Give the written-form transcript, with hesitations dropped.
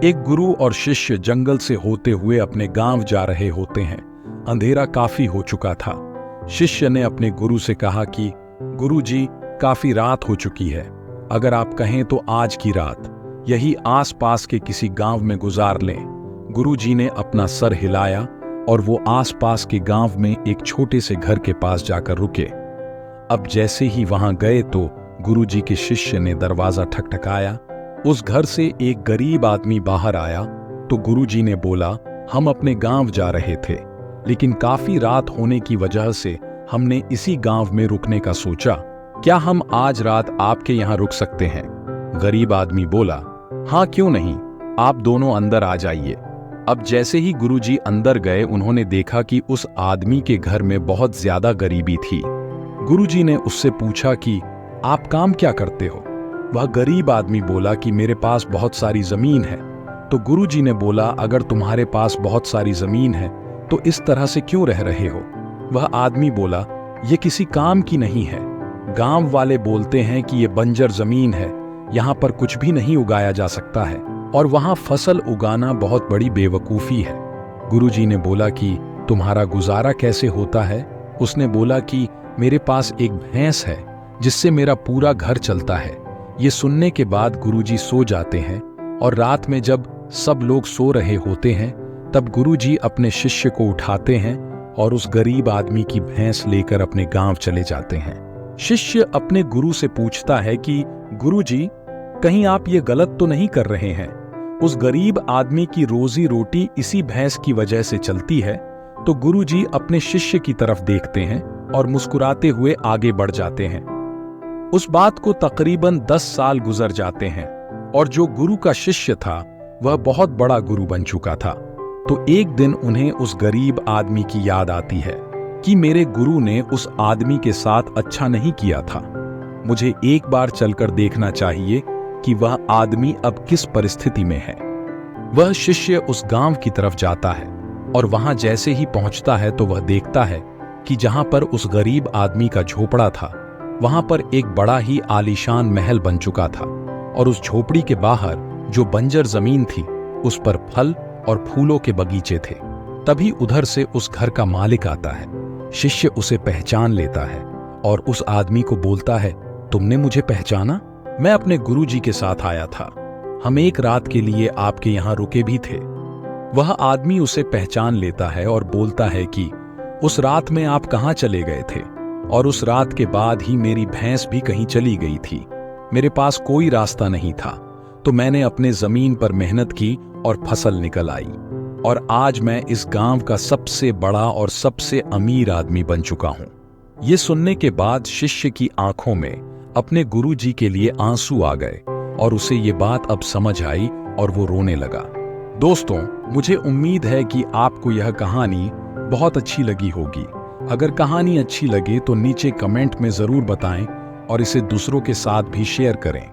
एक गुरु और शिष्य जंगल से होते हुए अपने गांव जा रहे होते हैं। अंधेरा काफी हो चुका था। शिष्य ने अपने गुरु से कहा कि गुरु जी, काफी रात हो चुकी है, अगर आप कहें तो आज की रात यही आसपास के किसी गांव में गुजार लें। गुरु जी ने अपना सर हिलाया और वो आसपास के गांव में एक छोटे से घर के पास जाकर रुके। अब जैसे ही वहां गए तो गुरु जी के शिष्य ने दरवाजा ठकठकाया। उस घर से एक गरीब आदमी बाहर आया तो गुरु जी ने बोला, हम अपने गांव जा रहे थे, लेकिन काफी रात होने की वजह से हमने इसी गांव में रुकने का सोचा। क्या हम आज रात आपके यहाँ रुक सकते हैं? गरीब आदमी बोला, हाँ क्यों नहीं, आप दोनों अंदर आ जाइए। अब जैसे ही गुरुजी अंदर गए, उन्होंने देखा कि उस आदमी के घर में बहुत ज्यादा गरीबी थी। गुरुजी ने उससे पूछा कि आप काम क्या करते हो? वह गरीब आदमी बोला कि मेरे पास बहुत सारी जमीन है। तो गुरुजी ने बोला, अगर तुम्हारे पास बहुत सारी जमीन है तो इस तरह से क्यों रह रहे हो? वह आदमी बोला, ये किसी काम की नहीं है। गांव वाले बोलते हैं कि ये बंजर जमीन है, यहाँ पर कुछ भी नहीं उगाया जा सकता है और वहां फसल उगाना बहुत बड़ी बेवकूफी है। गुरुजी ने बोला कि तुम्हारा गुजारा कैसे होता है? उसने बोला कि मेरे पास एक भैंस है जिससे मेरा पूरा घर चलता है। ये सुनने के बाद गुरुजी सो जाते हैं और रात में जब सब लोग सो रहे होते हैं तब गुरुजी अपने शिष्य को उठाते हैं और उस गरीब आदमी की भैंस लेकर अपने गांव चले जाते हैं। शिष्य अपने गुरु से पूछता है कि गुरुजी, कहीं आप ये गलत तो नहीं कर रहे हैं? उस गरीब आदमी की रोजी रोटी इसी भैंस की वजह से चलती है। तो गुरुजी अपने शिष्य की तरफ देखते हैं और मुस्कुराते हुए आगे बढ़ जाते हैं। उस बात को तकरीबन 10 साल गुजर जाते हैं और जो गुरु का शिष्य था वह बहुत बड़ा गुरु बन चुका था। तो एक दिन उन्हें उस गरीब आदमी की याद आती है कि मेरे गुरु ने उस आदमी के साथ अच्छा नहीं किया था। मुझे एक बार चलकर देखना चाहिए कि वह आदमी अब किस परिस्थिति में है। वह शिष्य उस गांव की तरफ जाता है और वहां जैसे ही पहुंचता है तो वह देखता है कि जहां पर उस गरीब आदमी का झोपड़ा था वहां पर एक बड़ा ही आलीशान महल बन चुका था और उस झोपड़ी के बाहर जो बंजर जमीन थी उस पर फल और फूलों के बगीचे थे। तभी उधर से उस घर का मालिक आता है। शिष्य उसे पहचान लेता है और उस आदमी को बोलता है, तुमने मुझे पहचाना? मैं अपने गुरुजी के साथ आया था, हम एक रात के लिए आपके यहाँ रुके भी थे। वह आदमी उसे पहचान लेता है और बोलता है कि उस रात में आप कहाँ चले गए थे? और उस रात के बाद ही मेरी भैंस भी कहीं चली गई थी। मेरे पास कोई रास्ता नहीं था तो मैंने अपने जमीन पर मेहनत की और फसल निकल आई और आज मैं इस गांव का सबसे बड़ा और सबसे अमीर आदमी बन चुका हूं। ये सुनने के बाद शिष्य की आंखों में अपने गुरुजी के लिए आंसू आ गए और उसे ये बात अब समझ आई और वो रोने लगा। दोस्तों, मुझे उम्मीद है कि आपको यह कहानी बहुत अच्छी लगी होगी। अगर कहानी अच्छी लगे तो नीचे कमेंट में जरूर बताएं और इसे दूसरों के साथ भी शेयर करें।